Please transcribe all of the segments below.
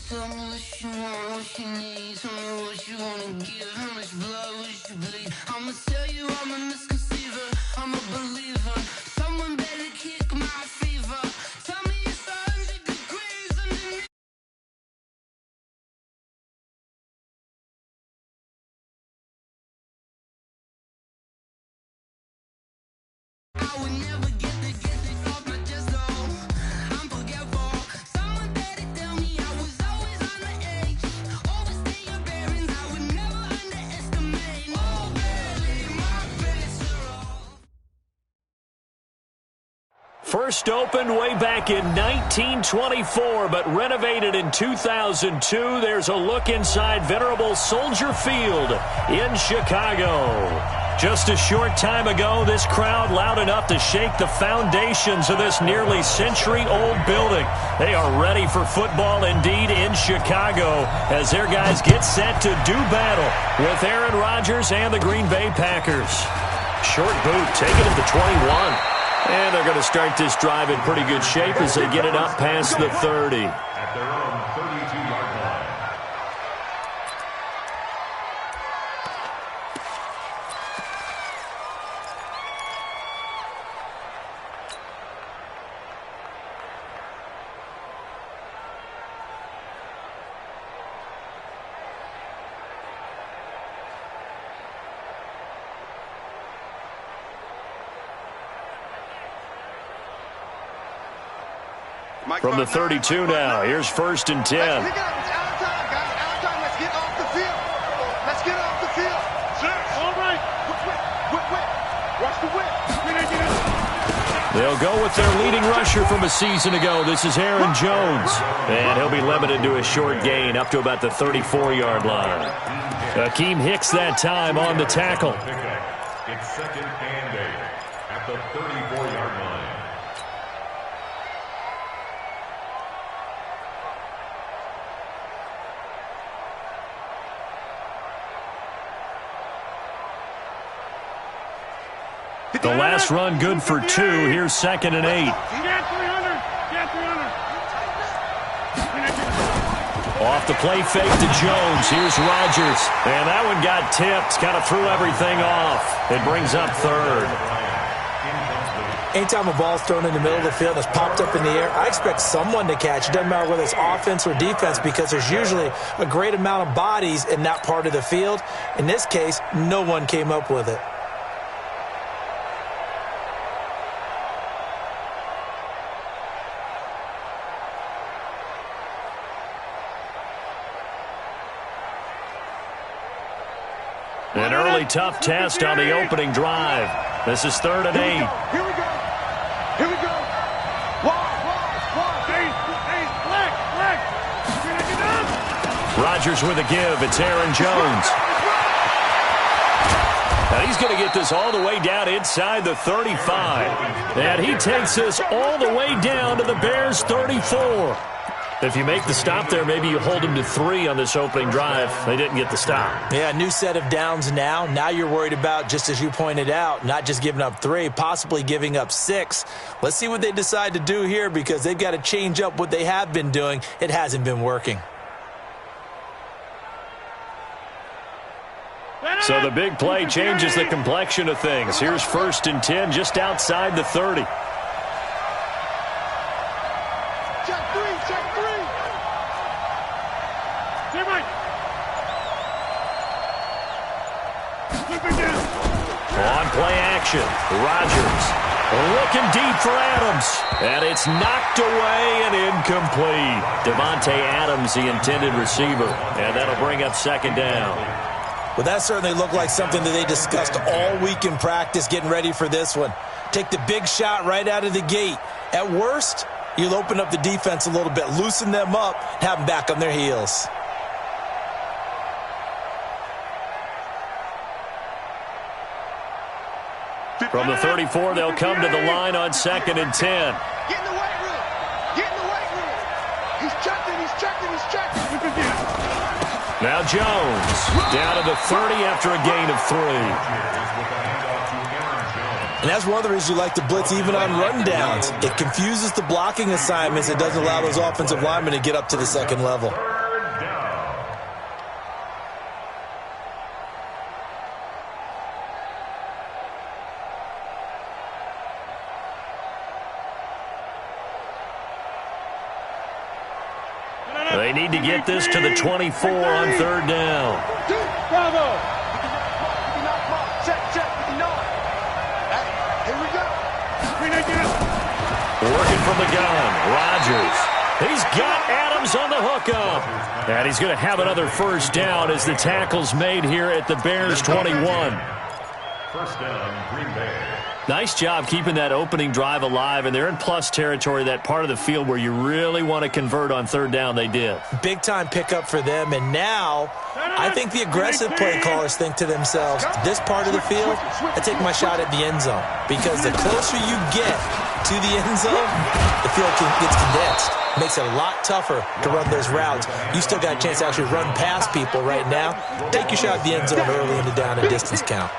Tell me what you want, what you need. Tell me what you wanna give. How much blood would you bleed? I'ma tell you I'm a misconceiver. I'm a believer. Someone better kick my fever. Tell me it's 100 degrees underneath. I would never get this off my chest, though. I'm forgetful. Someone better tell me I was always on the edge. Overstay your bearings, I would never underestimate. Oh, baby, my best are all. First opened way back in 1924, but renovated in 2002. There's a look inside venerable Soldier Field in Chicago. Just a short time ago, this crowd loud enough to shake the foundations of this nearly century-old building. They are ready for football indeed in Chicago as their guys get set to do battle with Aaron Rodgers and the Green Bay Packers. Short boot taken at the 21. And they're going to start this drive in pretty good shape as they get it up past the 30. At their own 32-yard line. From the 32 now, here's 1st and 10. Let's get off the field. Let's get off the field. Sir, all right. Whip. Watch the whip. They'll go with their leading rusher from a season ago. This is Aaron Jones. And he'll be limited to a short gain up to about the 34-yard line. Akeem Hicks that time on the tackle. It's 2nd and 8 at the 34-yard line. The last run good for 2. Here's 2nd and 8. Off the play fake to Jones. Here's Rodgers. And that one got tipped. Kind of threw everything off. It brings up 3rd. Anytime a ball's thrown in the middle of the field and it's popped up in the air, I expect someone to catch. It doesn't matter whether it's offense or defense because there's usually a great amount of bodies in that part of the field. In this case, no one came up with it. An early tough test on the opening drive. This is 3rd and 8. Here we go. Rodgers with a give. It's Aaron Jones. Now he's going to get this all the way down inside the 35. And he takes this all the way down to the Bears' 34. If you make the stop there, maybe you hold them to 3 on this opening drive. They didn't get the stop. Yeah, new set of downs now. Now you're worried about, just as you pointed out, not just giving up 3, possibly giving up 6. Let's see what they decide to do here because they've got to change up what they have been doing. It hasn't been working. So the big play changes the complexion of things. Here's 1st and 10 just outside the 30. Check 3. On play action, Rodgers looking deep for Adams. And it's knocked away and incomplete. Devontae Adams, the intended receiver. And that'll bring up 2nd down. Well, that certainly looked like something that they discussed all week in practice getting ready for this one. Take the big shot right out of the gate. At worst, you'll open up the defense a little bit, loosen them up, and have them back on their heels. From the 34, they'll come to the line on 2nd and 10. Get in the weight room. He's checking. Now Jones down to the 30 after a gain of 3. And that's one of the reasons you like to blitz even on rundowns. It confuses the blocking assignments. It doesn't allow those offensive linemen to get up to the second level. They need to get this to the 24 on third down. Bravo. Check, 59. Hey, here we go. Working from the gun, Rodgers. He's got Adams on the hookup. And he's going to have another first down as the tackle's made here at the Bears 21. First down, Green Bay. Nice job keeping that opening drive alive, and they're in plus territory, that part of the field where you really want to convert on third down. They did. Big-time pickup for them, and now I think the aggressive play callers think to themselves, this part of the field, I take my shot at the end zone, because the closer you get to the end zone, the field gets condensed. Makes it a lot tougher to run those routes. You still got a chance to actually run past people right now. Take your shot at the end zone early in the down and distance count.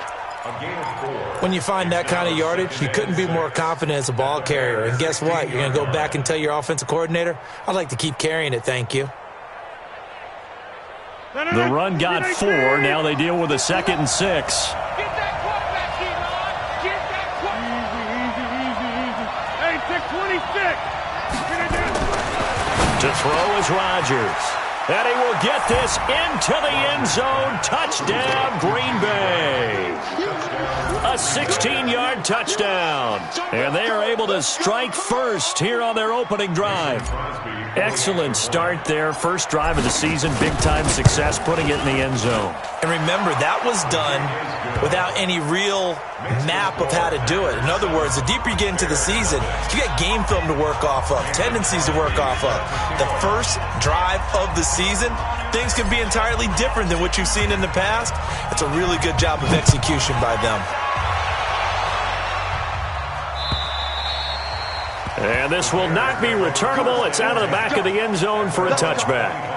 When you find that kind of yardage, you couldn't be more confident as a ball carrier. And guess what? You're going to go back and tell your offensive coordinator, I'd like to keep carrying it, thank you. The run got 4. Now they deal with a 2nd and 6. Get that quarterback in, Ron. Get that quarterback. Easy. Hey, 626. To throw is Rodgers. And he will get this into the end zone. Touchdown, Green Bay. A 16-yard touchdown. And they are able to strike first here on their opening drive. Excellent start there. First drive of the season. Big-time success putting it in the end zone. And remember, that was done without any real map of how to do it. In other words, the deeper you get into the season, you got game film to work off of, tendencies to work off of. The first drive of the season, things can be entirely different than what you've seen in the past. It's a really good job of execution by them. And this will not be returnable. It's out of the back of the end zone for a touchback.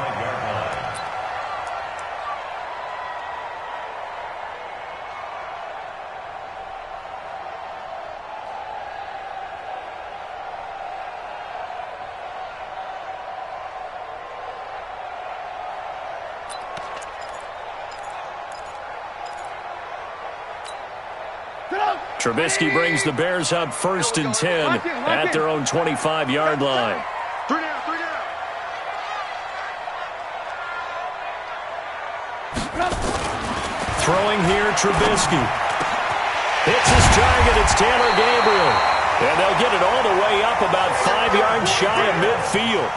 Trubisky brings the Bears up 1st and 10 at their own 25-yard line. 3 down. Throwing here, Trubisky. Hits his target. It's Taylor Gabriel. And they'll get it all the way up about 5 yards shy of midfield.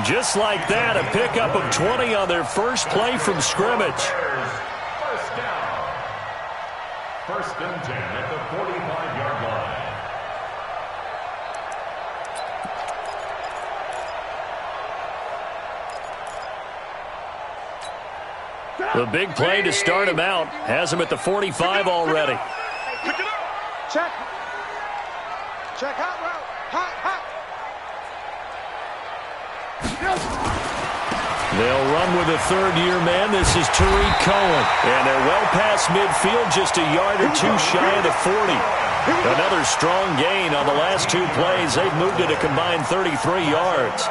Just like that, a pickup of 20 on their first play from scrimmage. First down. 1st and 10 at the 45-yard line. The big play to start him out. Has him at the 45 already. Pick it up. Check. Hot route. Hot. They'll run with a third-year man. This is Tariq Cohen. And they're well past midfield, just a yard or two shy of the 40. Another strong gain on the last 2 plays. They've moved it a combined 33 yards.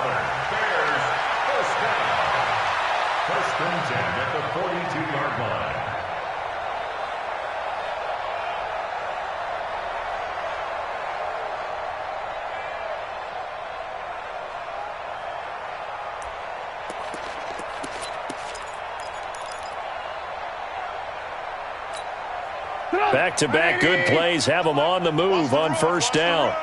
First and 10 at the 42-yard line. Back-to-back good plays have them on the move on first down.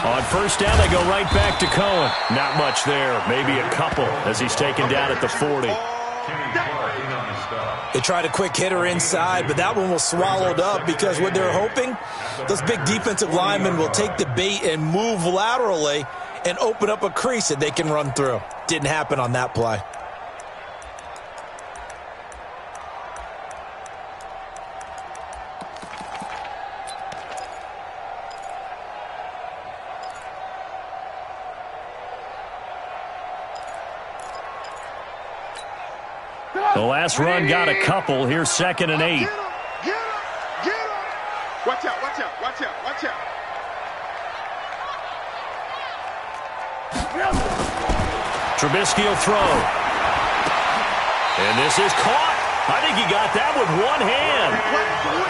On first down, they go right back to Cohen. Not much there, maybe a couple as he's taken down at the 40. They tried a quick hitter inside, but that one was swallowed up because what they're hoping, those big defensive linemen will take the bait and move laterally and open up a crease that they can run through. Didn't happen on that play. The last run got a couple. Here's 2nd and 8. Get him. Watch out. Trubisky will throw. And this is caught. I think he got that with one hand.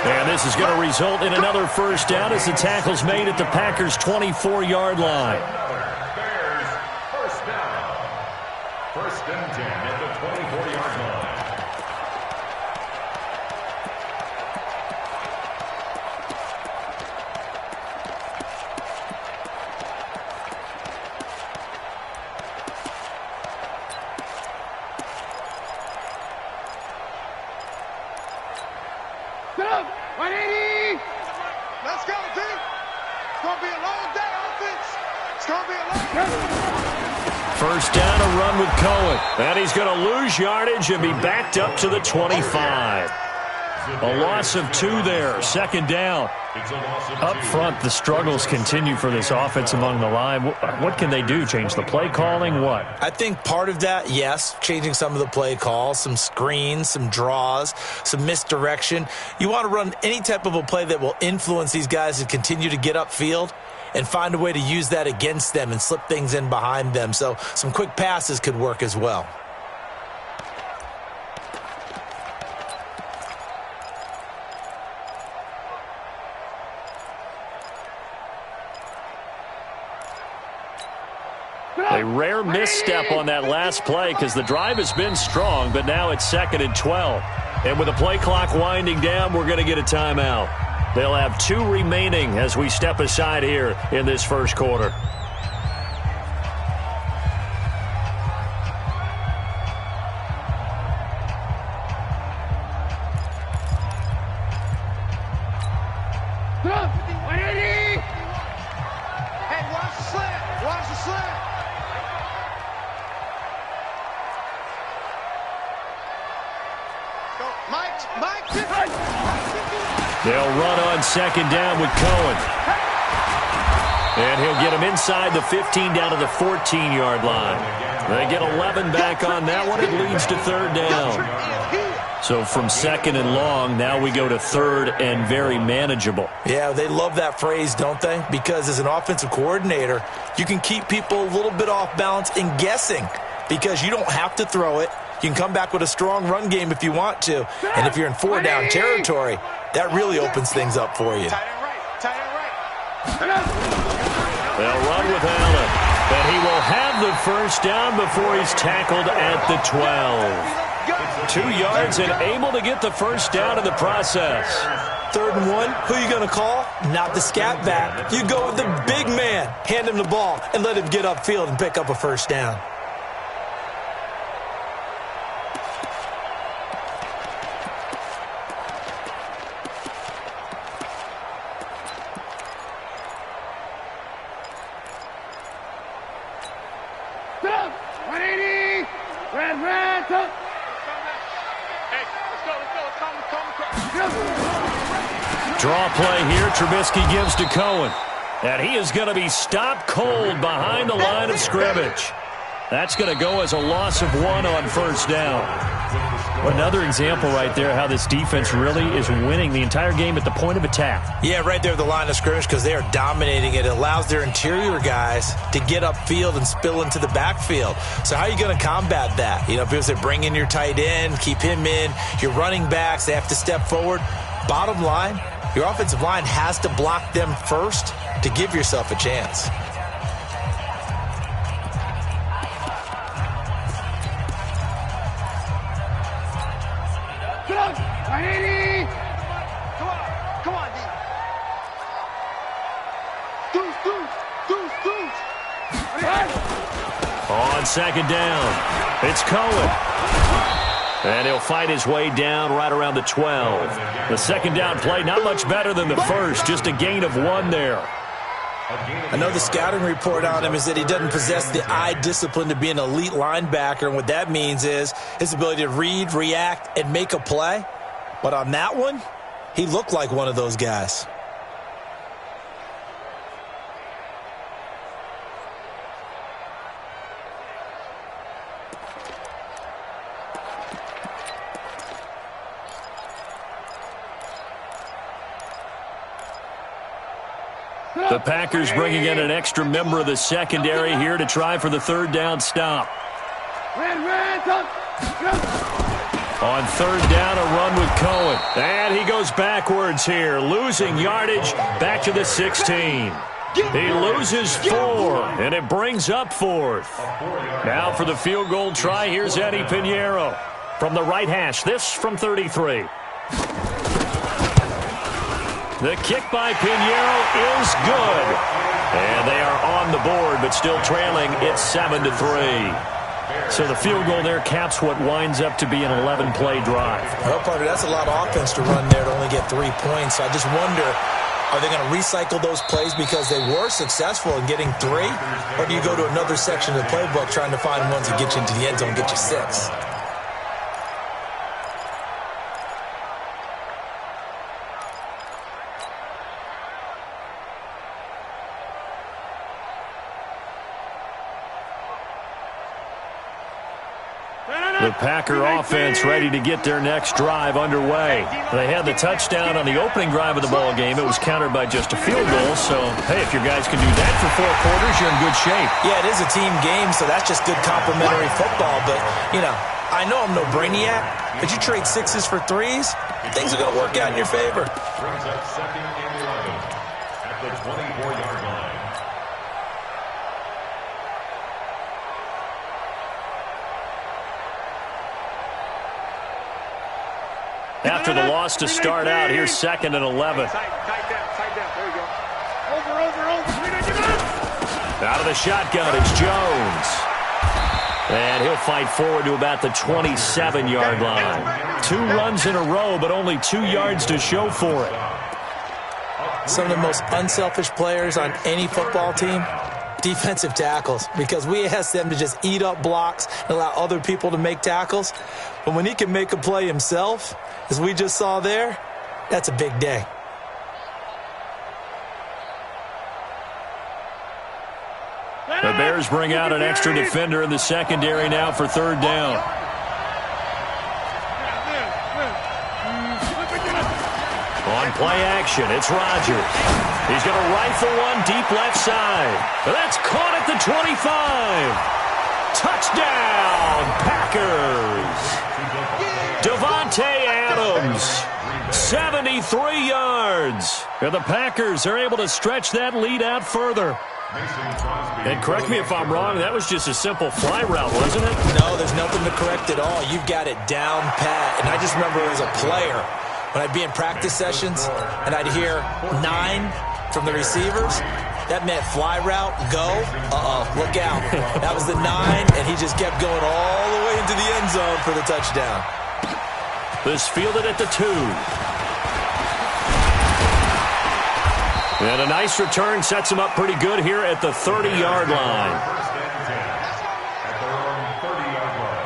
And this is going to result in another first down as the tackle's made at the Packers' 24-yard line. Bears, first down. First and 10 at the 24-yard line. Get up! 180! Let's go, D! It's going to be a long day, offense. It's going to be a long day. First down, a run with Cohen. And he's going to lose yardage and be backed up to the 25. A loss of 2 there. Second down. Up front, the struggles continue for this offense among the line. What can they do? Change the play calling? What? I think part of that, yes, changing some of the play calls, some screens, some draws, some misdirection. You want to run any type of a play that will influence these guys to continue to get upfield and find a way to use that against them and slip things in behind them. So some quick passes could work as well. A rare misstep on that last play because the drive has been strong, but now it's 2nd and 12. And with the play clock winding down, we're going to get a timeout. They'll have 2 remaining as we step aside here in this first quarter. Hey, watch the slant. Watch the slant. Go, Mike. They'll run on second down with Cohen. And he'll get him inside the 15 down to the 14-yard line. They get 11 back on that one. It leads to third down. So from second and long, now we go to third and very manageable. Yeah, they love that phrase, don't they? Because as an offensive coordinator, you can keep people a little bit off balance and guessing because you don't have to throw it. You can come back with a strong run game if you want to. And if you're in 4-down territory, that really opens things up for you. Tight end right. They'll run with Allen. But he will have the first down before he's tackled at the 12. 2 yards and able to get the first down in the process. 3rd and 1, who are you going to call? Not the scat back. You go with the big man. Hand him the ball and let him get upfield and pick up a first down. Draw play here, Trubisky gives to Cohen. And he is going to be stopped cold behind the line of scrimmage. That's going to go as a loss of 1 on first down. Another example right there how this defense really is winning the entire game at the point of attack. Yeah, right there at the line of scrimmage because they are dominating it. It allows their interior guys to get upfield and spill into the backfield. So how are you going to combat that? You know, people say bring in your tight end, keep him in. Your running backs, they have to step forward. Bottom line, your offensive line has to block them first to give yourself a chance. Come on, D. On second down, it's Cohen. And he'll fight his way down right around the 12. The second down play, not much better than the first, just a gain of 1 there. I know the scouting report on him is that he doesn't possess the eye discipline to be an elite linebacker, and what that means is his ability to read, react, and make a play. But on that one, he looked like one of those guys. The Packers bringing in an extra member of the secondary here to try for the third down stop. On third down, a run with Cohen. And he goes backwards here, losing yardage back to the 16. He loses 4, and it brings up 4th. Now for the field goal try, here's Eddie Pinheiro. From the right hash, this from 33. The kick by Pinheiro is good. And they are on the board, but still trailing. It's 7-3. So the field goal there caps what winds up to be an 11-play drive. Well, partner, that's a lot of offense to run there to only get 3 points. So I just wonder, are they going to recycle those plays because they were successful in getting 3? Or do you go to another section of the playbook trying to find ones that get you into the end zone and get you 6? The Packer offense ready to get their next drive underway. They had the touchdown on the opening drive of the ball game. It was countered by just a field goal. So, hey, if your guys can do that for 4 quarters, you're in good shape. Yeah, it is a team game, so that's just good complimentary football. But, you know, I know I'm no brainiac, but you trade 6s for 3s, things are going to work out in your favor. Brings up 2nd and 11 at the 24-yard line. After the loss to start out, here's 2nd and 11. Tight down. There you go. Over. Out of the shotgun, it's Jones. And he'll fight forward to about the 27-yard line. 2 runs in a row, but only 2 yards to show for it. Some of the most unselfish players on any football team, defensive tackles, because we ask them to just eat up blocks and allow other people to make tackles. But when he can make a play himself, as we just saw there, that's a big day. The Bears bring out an extra defender in the secondary now for 3rd down. On play action, it's Rodgers. He's going to rifle one deep left side. That's caught at the 25. Touchdown, Packers. Davante Adams, 73 yards. And the Packers are able to stretch that lead out further. And correct me if I'm wrong, that was just a simple fly route, wasn't it? No, there's nothing to correct at all. You've got it down pat. And I just remember as a player, when I'd be in practice sessions and I'd hear 9 from the receivers, that meant fly route, go, look out. That was the 9, and he just kept going all the way into the end zone for the touchdown. This fielded at the 2. And a nice return sets him up pretty good here at the 30-yard line. 1st and 10 at their own 30-yard line.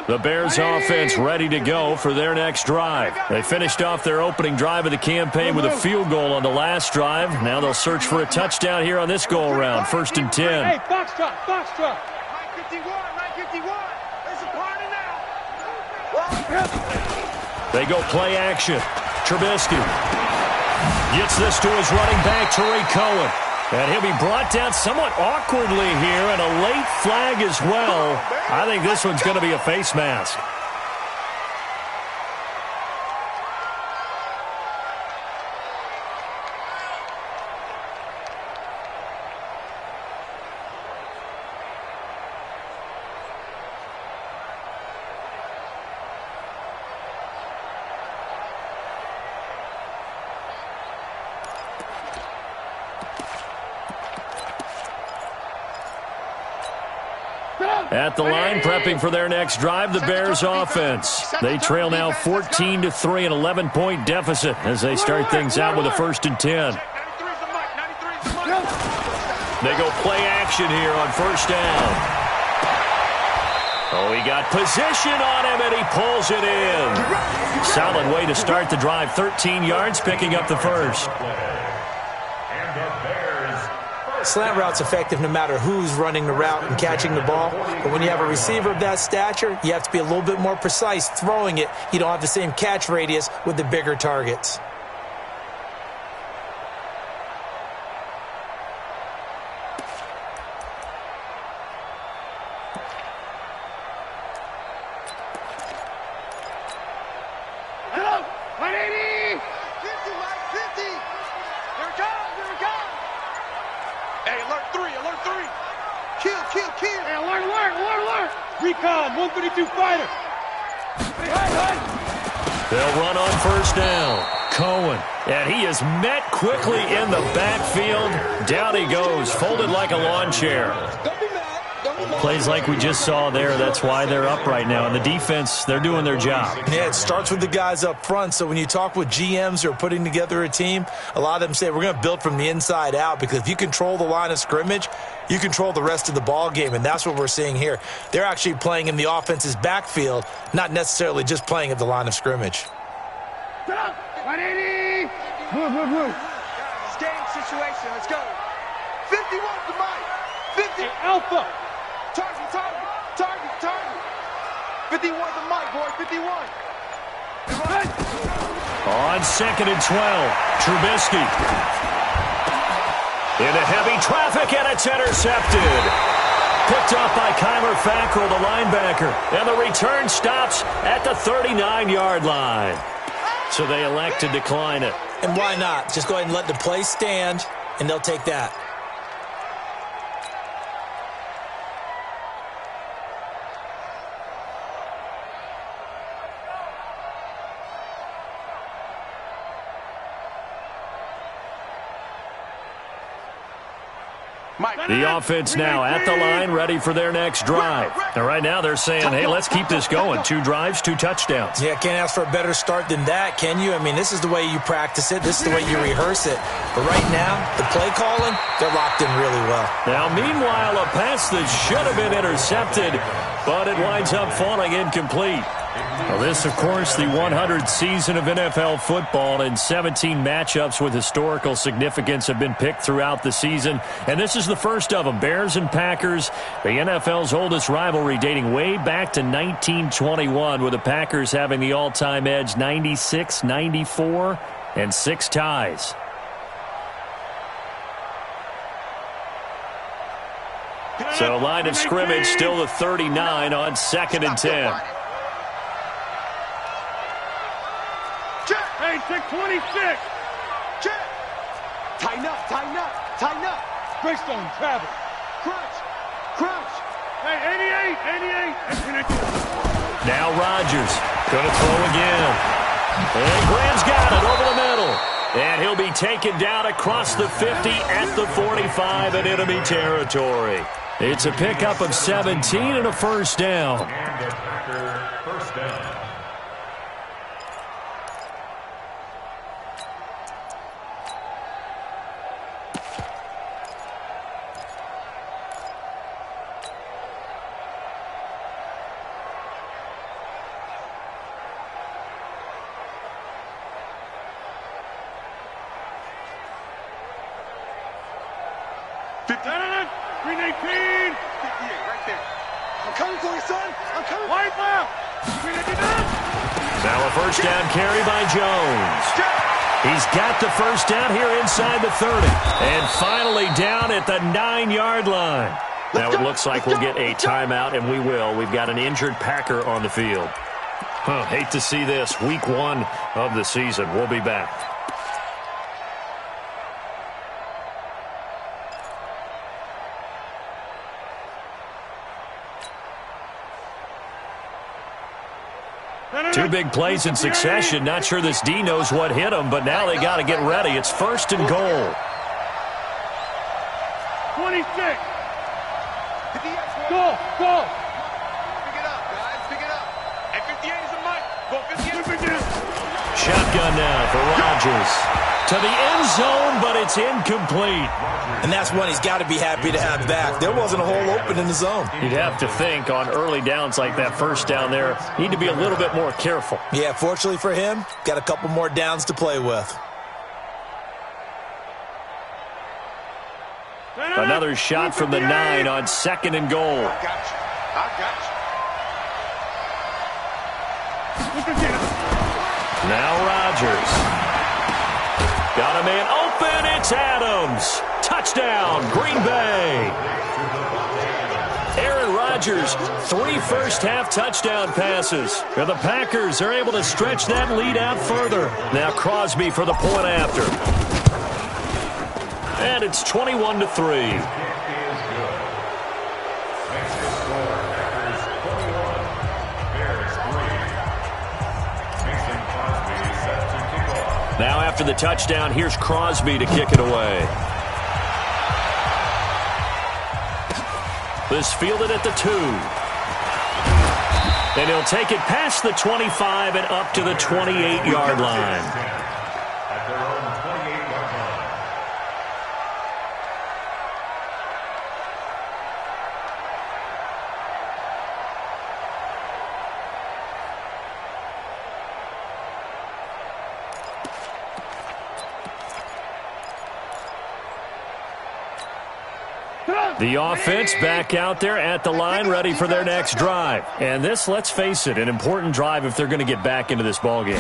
The Bears offense ready to go for their next drive. They finished off their opening drive of the campaign with a field goal on the last drive. Now they'll search for a touchdown here on this go-around. 1st and 10. Hey, box truck. 951. There's a party now. They go play action. Trubisky gets this to his running back, Tariq Cohen. And he'll be brought down somewhat awkwardly here, and a late flag as well. I think this one's going to be a face mask. At the line, prepping for their next drive, the Bears offense. They trail now 14-3, an 11-point deficit as they start things out with a 1st and 10. They go play action here on 1st down. Oh, he got position on him, and he pulls it in. Solid way to start the drive. 13 yards, picking up the 1st. And the Bears Slant route's effective no matter who's running the route and catching the ball. But when you have a receiver of that stature, you have to be a little bit more precise throwing it. You don't have the same catch radius with the bigger targets. Hello, 180! 50, Mike, 50! Here it comes, here it comes! Hey, alert 3, alert 3! Kill, kill, kill! Hey, alert, alert, alert, alert! Recon, 132 fighter! Hey, hey, hey! They'll run on first down. Cohen, and he is met quickly in the backfield. Down he goes, folded like a lawn chair. Don't be mad, don't be mad. Plays like we just saw there. That's why they're up right now. And the defense, they're doing their job. Yeah, it starts with the guys up front. So when you talk with GMs who are putting together a team, a lot of them say we're going to build from the inside out, because if you control the line of scrimmage, you control the rest of the ball game, and that's what we're seeing here. They're actually playing in the offense's backfield, not necessarily just playing at the line of scrimmage. 180! Move, move, move. It's game situation. Let's go. 51 to Mike. 50. Hey, Alpha. Target, target, target, target. 51 to Mike, boy. 51. On 2nd and 12, Trubisky. Into heavy traffic, and it's intercepted. Picked off by Kyler Fackrell, the linebacker. And the return stops at the 39-yard line. So they elect to decline it. And why not? Just go ahead and let the play stand, and they'll take that. The offense now at the line, ready for their next drive. And right now they're saying, hey, let's keep this going. 2 drives, 2 touchdowns. Yeah, can't ask for a better start than that, can you? I mean, this is the way you practice it. This is the way you rehearse it. But right now, the play calling, they're locked in really well. Now, meanwhile, a pass that should have been intercepted, but it winds up falling incomplete. Well, this, of course, the 100th season of NFL football, and 17 matchups with historical significance have been picked throughout the season. And this is the first of them, Bears and Packers, the NFL's oldest rivalry dating way back to 1921, with the Packers having the all-time edge 96, 94, and 6 ties. So line of scrimmage still the 39 on 2nd and 10. Hey, 626. Check. Tighten up, tighten up, tighten up. Greystone, travel. Crunch, crunch. Hey, 88, 88. Now Rodgers going to throw again. And Graham's got it over the middle. And he'll be taken down across the 50 at the 45 in enemy territory. It's a pickup of 17 and a first down. And a Packer first down. Now a first down carry by Jones. He's got the first down here inside the 30. And finally down at the 9-yard line. Now it looks like we'll get a timeout, and we will. We've got an injured Packer on the field. Hate to see this. Week 1 of the season. We'll be back. Two big plays in succession. Not sure this D knows what hit him, but now they got to get ready. It's 1st and goal. 26. Go, go. Pick it up, guys. Pick it up. At 58 is a mic. Go 58. Shotgun now for Rodgers. To the end zone, but it's incomplete. And that's one he's got to be happy to have back. There wasn't a hole open in the zone. You'd have to think on early downs like that first down there, need to be a little bit more careful. Yeah, fortunately for him, got a couple more downs to play with. Another shot from the 9 on 2nd and goal. I got you. Now Rodgers. Got a man open. It's Adams. Touchdown, Green Bay. Aaron Rodgers, 3 first-half touchdown passes. And the Packers are able to stretch that lead out further. Now Crosby for the point after. And it's 21-3. Now after the touchdown, here's Crosby to kick it away. This fielded at the 2. And he'll take it past the 25 and up to the 28-yard line. At their own 28-yard line. The offense back out there at the line, ready for their next drive. And this, let's face it, an important drive if they're going to get back into this ballgame.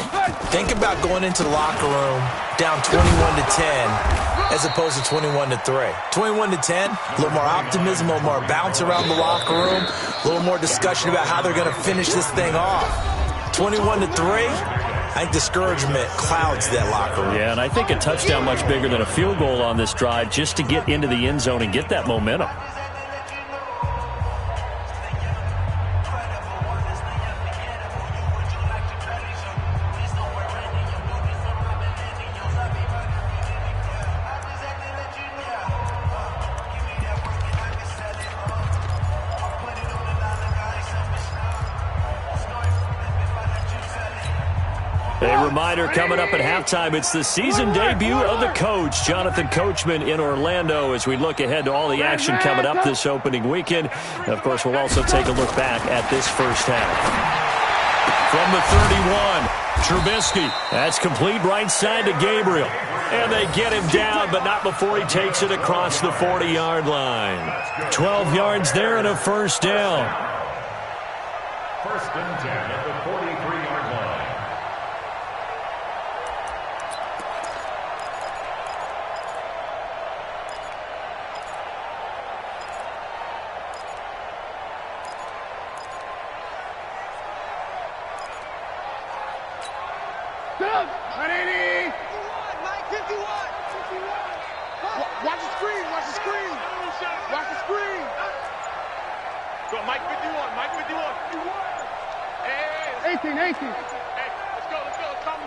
Think about going into the locker room down 21-10 as opposed to 21-3. 21-10, a little more optimism, a little more bounce around the locker room, a little more discussion about how they're going to finish this thing off. 21-3. I think discouragement clouds that locker room. Yeah, and I think a touchdown much bigger than a field goal on this drive just to get into the end zone and get that momentum. A reminder coming up at halftime, it's the season debut of the coach, Jonathan Coachman in Orlando, as we look ahead to all the action coming up this opening weekend. Of course, we'll also take a look back at this first half. From the 31, Trubisky. That's complete right side to Gabriel. And they get him down, but not before he takes it across the 40-yard line. 12 yards there and a first down. First and 10 at the 43-yard line. Watch the screen. Watch the screen. Watch the screen. Go, Mike 51. Mike 51. Hey. 18. Hey, let's go. Come.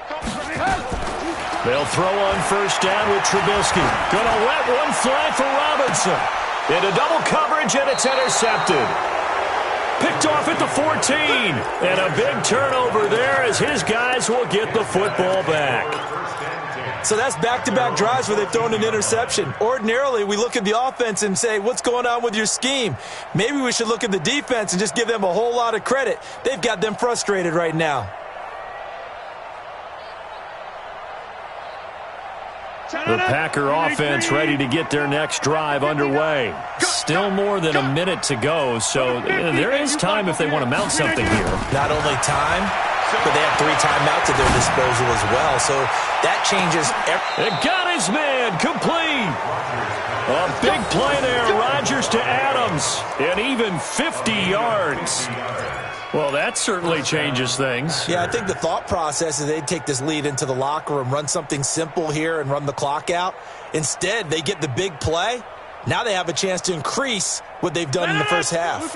They'll throw on first down with Trubisky. Gonna let one fly for Robinson. Into double coverage, and it's intercepted. Picked off at the 14. And a big turnover there as his guys will get the football back. So that's back-to-back drives where they've thrown an interception. Ordinarily, we look at the offense and say, what's going on with your scheme? Maybe we should look at the defense and just give them a whole lot of credit. They've got them frustrated right now. The Packer offense ready to get their next drive underway. Still more than a minute to go, so there is time if they want to mount something here. Not only time, but they have 3 timeouts at their disposal as well, so that changes It got his man complete. A big play there, Rodgers to Adams, and even 50 yards. Well, that certainly changes things. Yeah, I think the thought process is they'd take this lead into the locker room, run something simple here and run the clock out. Instead, they get the big play. Now they have a chance to increase what they've done in the first half.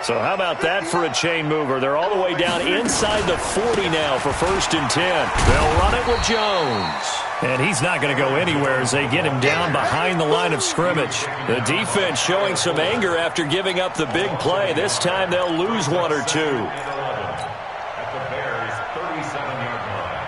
So how about that for a chain mover? They're all the way down inside the 40 now for first and 10. They'll run it with Jones. And he's not going to go anywhere as they get him down behind the line of scrimmage. The defense showing some anger after giving up the big play. This time they'll lose 1 or 2. At the Bears' 37-yard line.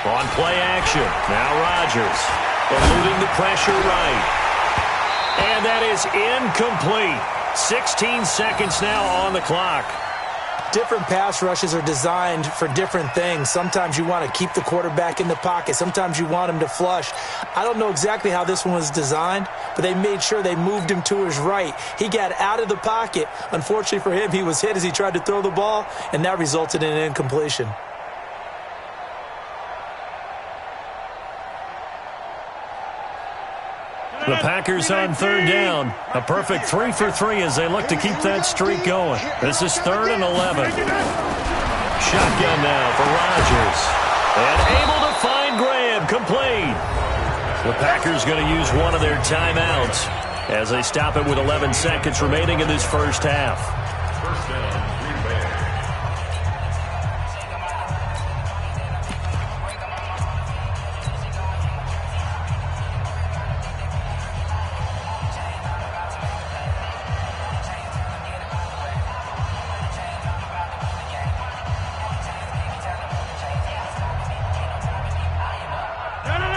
On play action. Now Rodgers eluding the pressure right. And that is incomplete. 16 seconds now on the clock. different pass rushes are designed for different things. Sometimes you want to keep the quarterback in the pocket. Sometimes you want him to flush. I don't know exactly how this one was designed, but they made sure they moved him to his right. He got out of the pocket. Unfortunately for him, he was hit as he tried to throw the ball, and that resulted in an incompletion. The Packers on third down. A perfect 3 for 3 as they look to keep that streak going. This is 3rd and 11. Shotgun now for Rodgers. And able to find Graham. Complete. The Packers going to use one of their timeouts as they stop it with 11 seconds remaining in this first half. First down, Green Bay.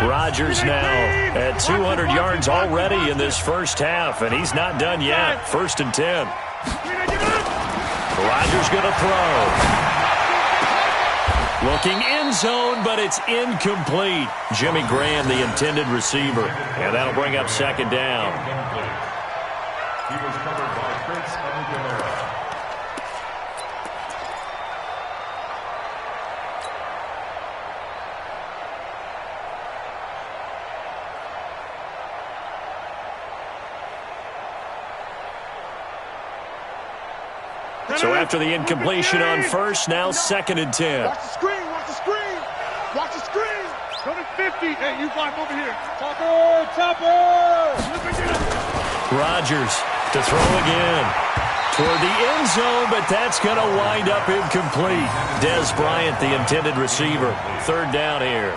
Rodgers now at 200 yards already in this first half, and he's not done yet. 1st and 10. Rodgers going to throw. Looking end zone, but it's incomplete. Jimmy Graham, the intended receiver. And that'll bring up 2nd down. He was covered by Prince Amukamara. So after the incompletion on first, now 2nd and 10. Watch the screen, watch the screen. Watch the screen. Go to 50. Hey, you find over here. Topper. Rodgers to throw again. Toward the end zone, but that's going to wind up incomplete. Dez Bryant, the intended receiver. 3rd down here.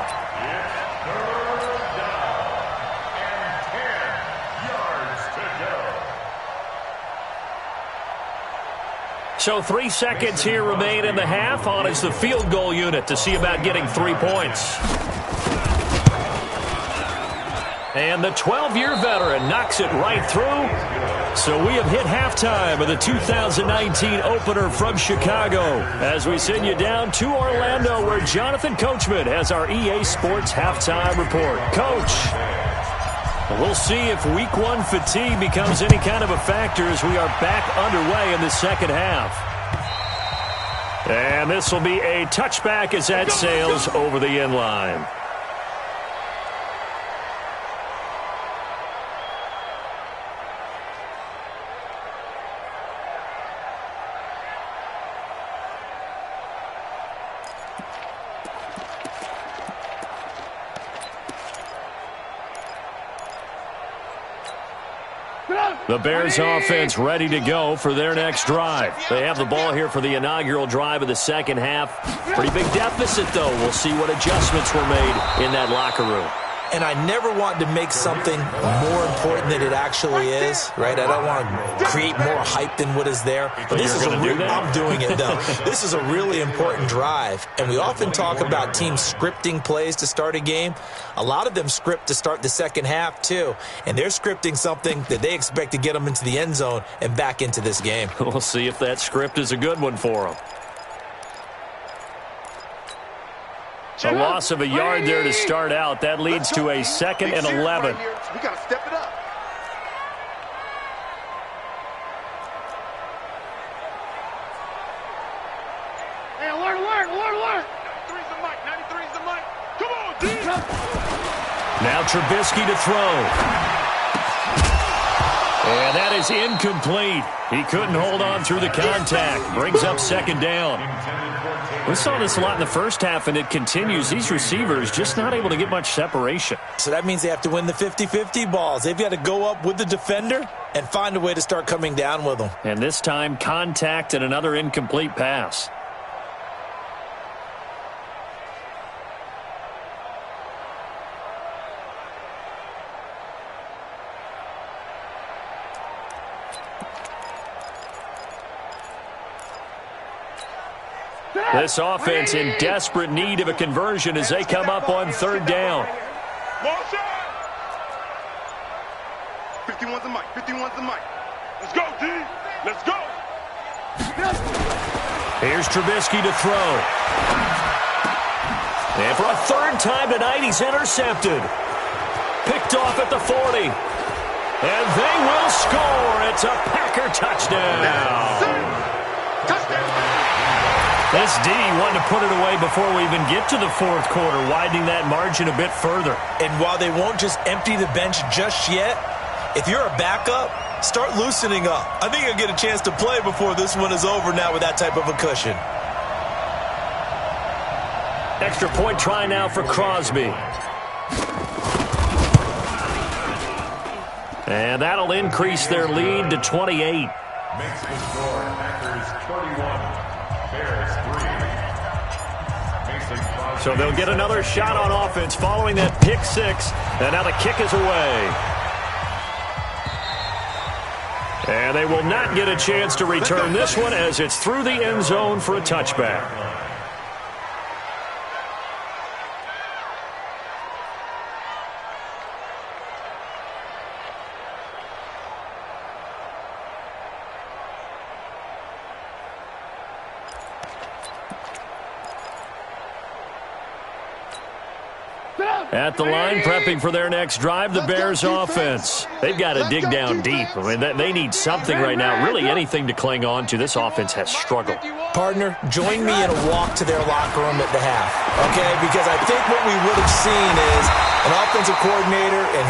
So 3 seconds here remain in the half. On is the field goal unit to see about getting 3 points. And the 12-year veteran knocks it right through. So we have hit halftime of the 2019 opener from Chicago as we send you down to Orlando where Jonathan Coachman has our EA Sports halftime report. Coach, we'll see if week 1 fatigue becomes any kind of a factor as we are back underway in the second half. And this will be a touchback as that sails over the end line. The Bears offense ready to go for their next drive. They have the ball here for the inaugural drive of the second half. Pretty big deficit, though. We'll see what adjustments were made in that locker room. And I never want to make something more important than it actually is, right? I don't want to create more hype than what is there. But this is I'm doing it, though. This is a really important drive. And we often talk about teams scripting plays to start a game. A lot of them script to start the second half, too. And they're scripting something that they expect to get them into the end zone and back into this game. We'll see if that script is a good one for them. A loss of a yard there to start out. That leads to a 2nd and 11. We got to step it up. Hey, alert. 93's the mic. 93's the mic. Come on, D. Now Trubisky to throw. And that is incomplete. He couldn't hold on through the contact. Brings up 2nd down. We saw this a lot in the first half, and it continues. These receivers just not able to get much separation. So that means they have to win the 50-50 balls. They've got to go up with the defender and find a way to start coming down with them. And this time, contact and another incomplete pass. This offense in desperate need of a conversion as they come up on 3rd down. 51's the mic. 51's the mic. Let's go, D. Let's go. Here's Trubisky to throw. And for a third time tonight, he's intercepted. Picked off at the 40. And they will score. It's a Packer touchdown. Touchdown. This D wanted to put it away before we even get to the fourth quarter, widening that margin a bit further. And while they won't just empty the bench just yet, if you're a backup, start loosening up. I think you'll get a chance to play before this one is over now with that type of a cushion. Extra point try now for Crosby. And that'll increase their lead to 28. Makes the score Packers 31, Bears 3. Mason Crosby. So they'll get another shot on offense following that pick six. And now the kick is away. And they will not get a chance to return this one as it's through the end zone for a touchback. At the line, prepping for their next drive, the Bears offense. They've got to dig down deep. I mean, they need something right now, really anything to cling on to. This offense has struggled. Partner, join me in a walk to their locker room at the half, okay? Because I think what we would have seen is an offensive coordinator and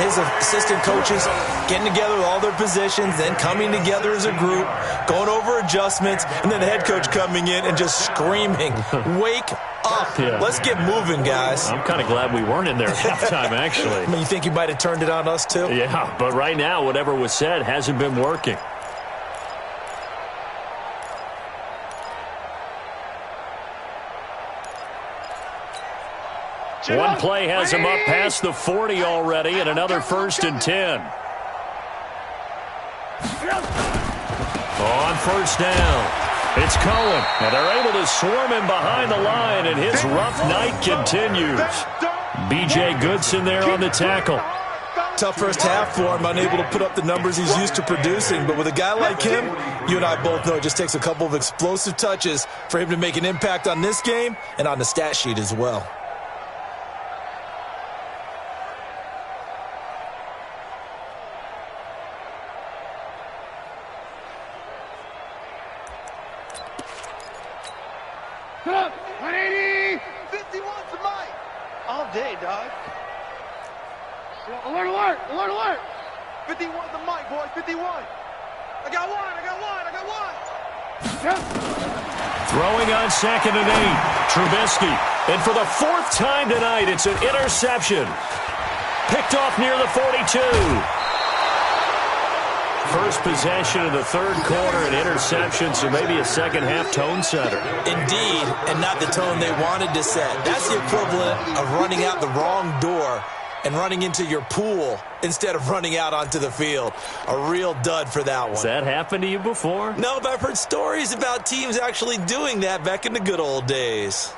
his assistant coaches getting together with all their positions, then coming together as a group, going over adjustments, and then the head coach coming in and just screaming, wake up. Yeah. Let's get moving, guys. I'm kind of glad we weren't in there at halftime, actually. I mean, you think you might have turned it on us, too? Yeah, but right now, whatever was said hasn't been working. One play has him up past the 40 already, and another 1st and 10. On 1st down. It's Cohen, and they're able to swarm him behind the line, and his rough night continues. B.J. Goodson there on the tackle. Tough first half for him, unable to put up the numbers he's used to producing. But with a guy like him, you and I both know it just takes a couple of explosive touches for him to make an impact on this game and on the stat sheet as well. Come on, 180. 51's the mic. All day, dog. Alert, alert, alert, alert. 51's the mic, boys, 51. I got one. Throwing on 2nd and 8. Trubisky. And for the 4th time tonight, it's an interception. Picked off near the 42. First possession of the 3rd quarter, an interception, so maybe a second-half tone setter. Indeed, and not the tone they wanted to set. That's the equivalent of running out the wrong door and running into your pool instead of running out onto the field. A real dud for that one. Has that happened to you before? No, but I've heard stories about teams actually doing that back in the good old days.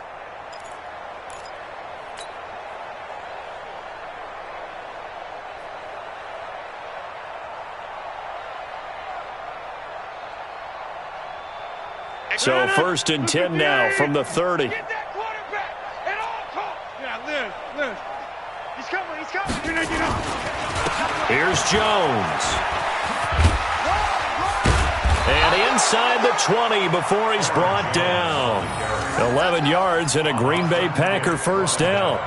So 1st and 10 now from the 30. Get that quarterback at all costs. Yeah, Liz. He's coming. Here's Jones. And inside the 20 before he's brought down. 11 yards and a Green Bay Packer 1st down.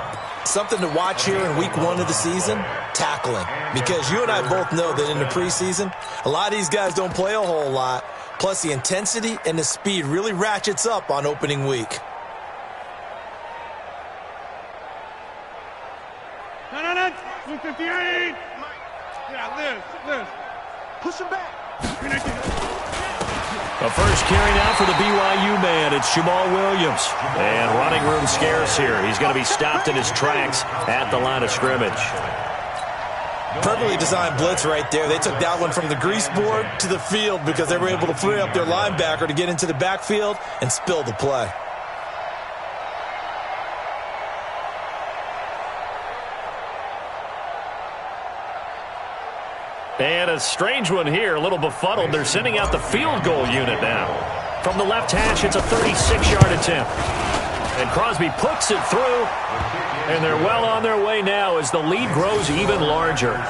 Something to watch here in week 1 of the season, tackling. Because you and I both know that in the preseason, a lot of these guys don't play a whole lot. Plus, the intensity and the speed really ratchets up on opening week. No. 258. Yeah, Liz. Push him back. A first carry now for the BYU man. It's Jamal Williams. And running room scarce here. He's going to be stopped in his tracks at the line of scrimmage. Perfectly designed blitz right there. They took that one from the grease board to the field because they were able to free up their linebacker to get into the backfield and spill the play. And a strange one here, a little befuddled. They're sending out the field goal unit now. From the left hash, it's a 36-yard attempt. And Crosby puts it through, and they're well on their way now as the lead grows even larger.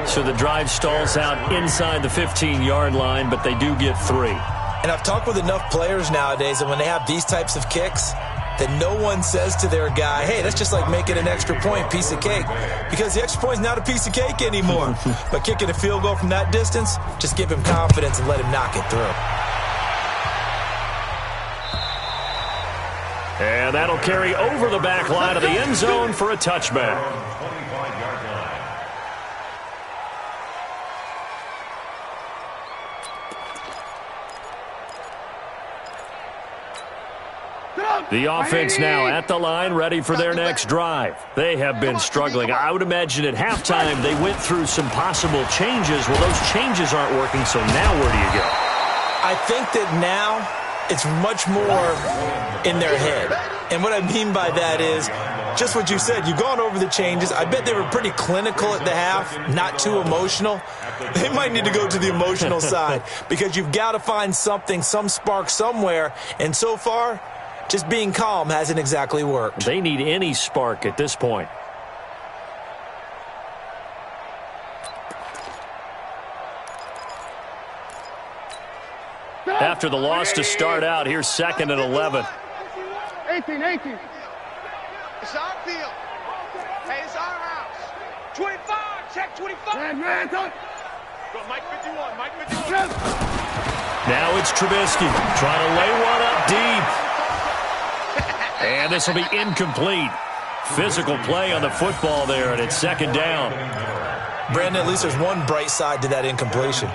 So the drive stalls out inside the 15-yard line, but they do get 3. And I've talked with enough players nowadays that when they have these types of kicks, that no one says to their guy, hey, that's just like making an extra point, piece of cake. Because the extra point is not a piece of cake anymore. But kicking a field goal from that distance, just give him confidence and let him knock it through. And that'll carry over the back line of the end zone for a touchback. The offense now at the line, ready for their next drive. They have been struggling. I would imagine at halftime they went through some possible changes. Well, those changes aren't working, so now where do you go? I think that now it's much more in their head. And what I mean by that is just what you said. You've gone over the changes. I bet they were pretty clinical at the half, not too emotional. They might need to go to the emotional side because you've got to find something, some spark somewhere. And so far, just being calm hasn't exactly worked. They need any spark at this point. After the loss to start out, here's 2nd and 11. 18. It's our field. Hey, it's our house. 25. Check 25. Man, go, Mike 51. Mike 51. Now it's Trubisky trying to lay one up deep. And this will be incomplete. Physical play on the football there, and it's 2nd down. Brandon, at least there's one bright side to that incompletion.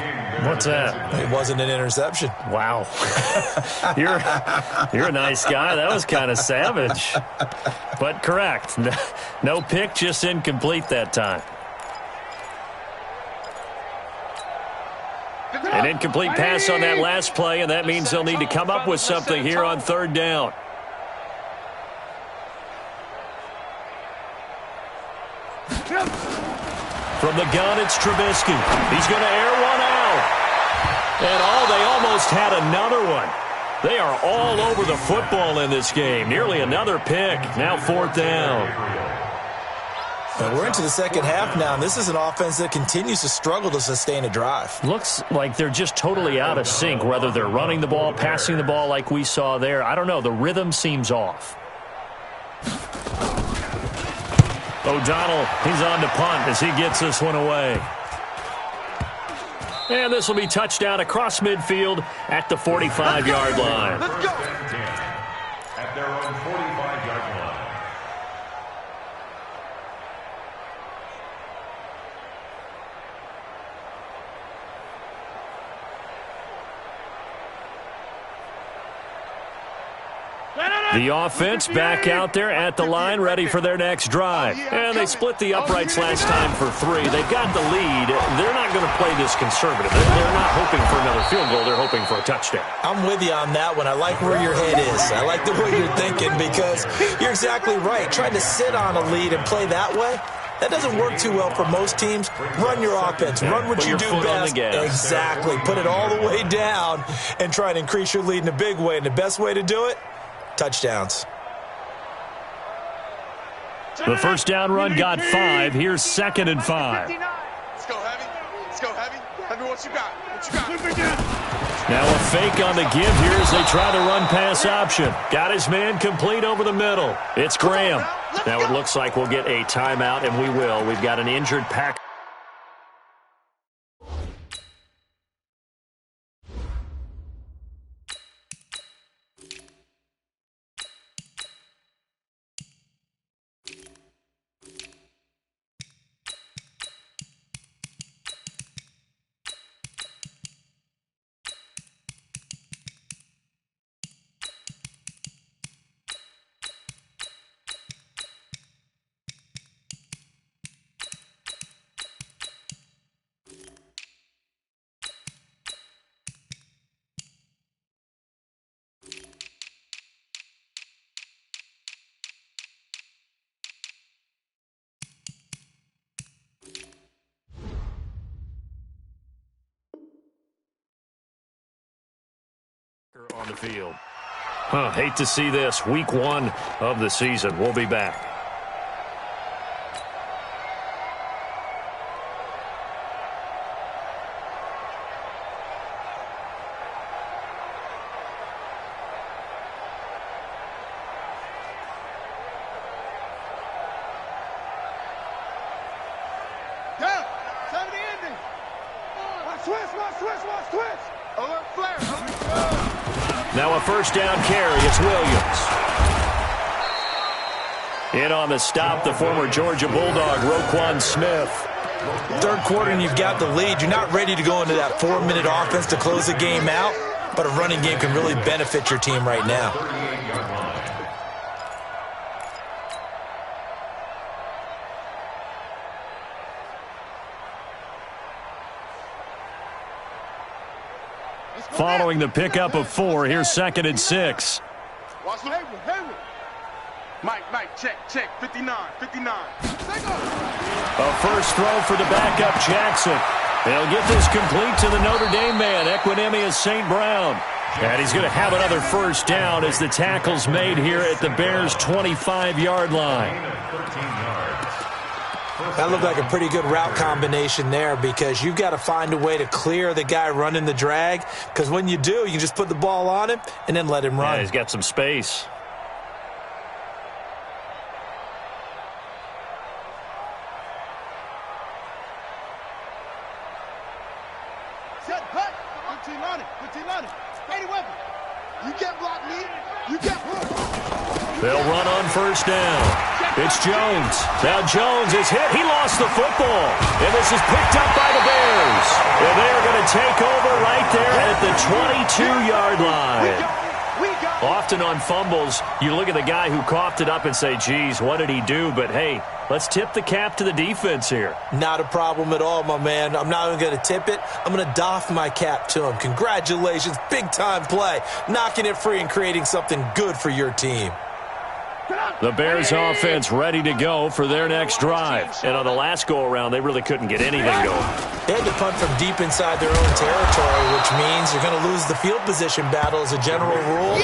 What's that? It wasn't an interception. Wow. You're a nice guy. That was kind of savage. But correct. No pick, just incomplete that time. An incomplete pass on that last play, and that means they'll need to come up with something here on 3rd down. From the gun, it's Trubisky. He's going to air one out. And they almost had another one. They are all over the football in this game. Nearly another pick. Now 4th down. And we're into the second half now, and this is an offense that continues to struggle to sustain a drive. Looks like they're just totally out of sync, whether they're running the ball, passing the ball like we saw there. I don't know. The rhythm seems off. O'Donnell, he's on to punt as he gets this one away. And this will be touchdown across midfield at the 45-yard line. Let's go. At their own 45-yard line. The offense back out there at the line, ready for their next drive. And they split the uprights last time for 3. They've got the lead. They're not going to play this conservative. They're not hoping for another field goal. They're hoping for a touchdown. I'm with you on that one. I like where your head is. I like the way you're thinking because you're exactly right. Trying to sit on a lead and play that way, that doesn't work too well for most teams. Run your offense. Run what you do best. Exactly. Put it all the way down and try and increase your lead in a big way. And the best way to do it, touchdowns. The first down run got 5. Here's 2nd and 5. Let's go heavy. Let's go heavy. Let me what you got. What you got? Now a fake on the give here as they try the run pass option. Got his man complete over the middle. It's Graham. Now it looks like we'll get a timeout, and we will. We've got an injured Pack. On the field. Hate to see this. Week 1 of the season. We'll be back. Now a first down carry. It's Williams. In on the stop, the former Georgia Bulldog, Roquan Smith. Third quarter and you've got the lead. You're not ready to go into that 4-minute offense to close the game out, but a running game can really benefit your team right now. Following the pickup of 4, here's 2nd and 6. Watch Hayward. Mike, check, 59. A first throw for the backup Jackson. They'll get this complete to the Notre Dame man, Equanimeous St. Brown. And he's going to have another first down as the tackle's made here at the Bears' 25-yard line. That looked like a pretty good route combination there because you've got to find a way to clear the guy running the drag, because when you do, you can just put the ball on him and then let him run. Yeah, he's got some space. Set, cut. 15 on it. 80 weapon. You can't block me. You can't push. They'll run on first down. It's Jones. Now Jones is hit. He lost the football. And this is picked up by the Bears. And they're going to take over right there at the 22-yard line. Often on fumbles, you look at the guy who coughed it up and say, geez, what did he do? But, hey, let's tip the cap to the defense here. Not a problem at all, my man. I'm not even going to tip it. I'm going to doff my cap to him. Congratulations. Big-time play. Knocking it free and creating something good for your team. The Bears offense ready to go for their next drive. And on the last go-around, they really couldn't get anything going. They had to punt from deep inside their own territory, which means you're going to lose the field position battle as a general rule.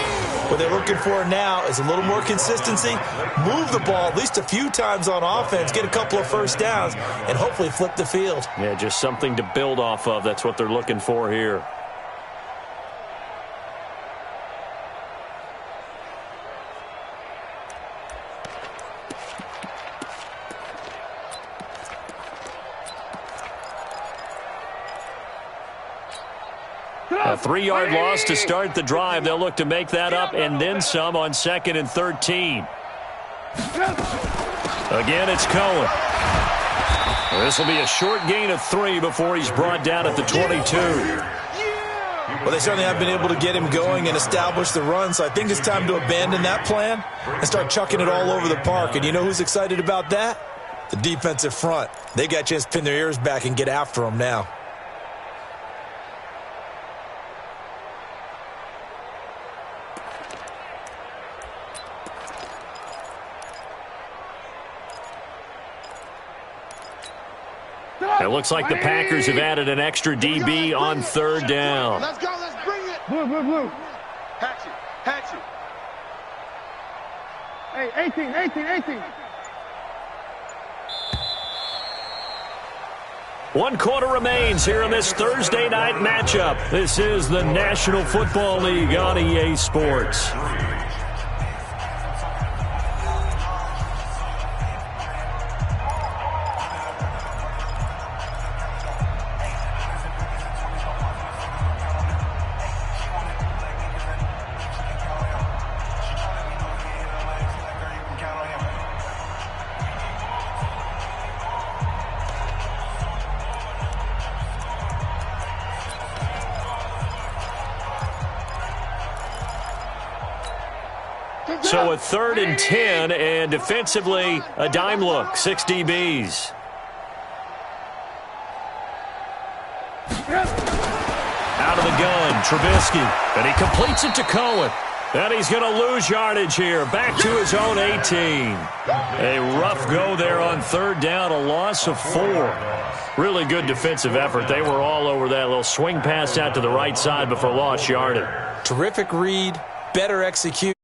What they're looking for now is a little more consistency, move the ball at least a few times on offense, get a couple of first downs, and hopefully flip the field. Yeah, just something to build off of. That's what they're looking for here. A 3-yard loss to start the drive. They'll look to make that up and then some on 2nd and 13. Again, it's Cohen. This will be a short gain of 3 before he's brought down at the 22. Well, they certainly have been able to get him going and establish the run, so I think it's time to abandon that plan and start chucking it all over the park. And you know who's excited about that? The defensive front. They got a chance to pin their ears back and get after him now. It looks like the Packers have added an extra DB on 3rd down. Let's go. Let's bring it. Blue. Hatchet. Hey, 18. 1 quarter remains here in this Thursday night matchup. This is the National Football League on EA Sports. So a 3rd and 10, and defensively, a dime look, 6 DBs. Out of the gun, Trubisky, and he completes it to Cohen. And he's going to lose yardage here. Back to his own 18. A rough go there on third down, a loss of 4. Really good defensive effort. They were all over that little swing pass out to the right side before lost yardage. Terrific read, better execution.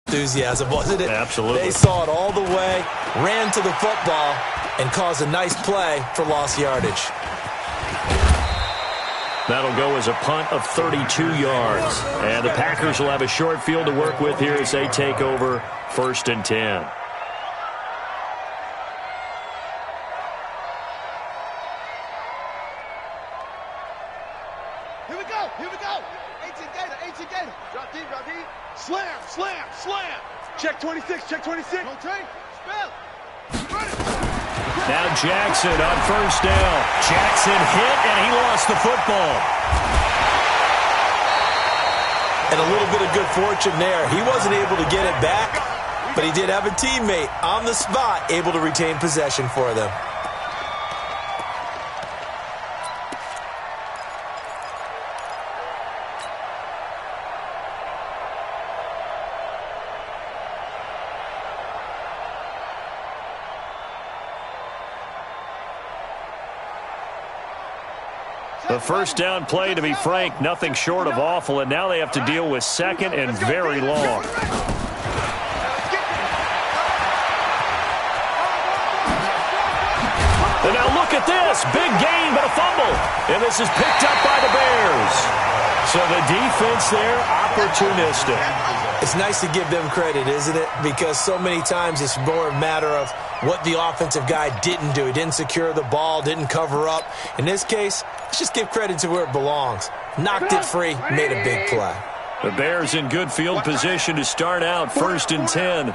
Enthusiasm, wasn't it? Absolutely. They saw it all the way, ran to the football, and caused a nice play for lost yardage. That'll go as a punt of 32 yards. And the Packers will have a short field to work with here as they take over 1st and 10. Here we go. 18 Gator. Drop deep. Slam. Check 26. No trade. Spell. Now Jackson on 1st down. Jackson hit, and he lost the football. And a little bit of good fortune there. He wasn't able to get it back, but he did have a teammate on the spot able to retain possession for them. The first down play, to be frank, nothing short of awful, and now they have to deal with 2nd and very long. And now look at this. Big gain, but a fumble. And this is picked up by the Bears. So the defense there, opportunistic. It's nice to give them credit, isn't it? Because so many times it's more a matter of what the offensive guy didn't do. He didn't secure the ball, didn't cover up. In this case, let's just give credit to where it belongs. Knocked it free, made a big play. The Bears in good field position to start out 1st and 10.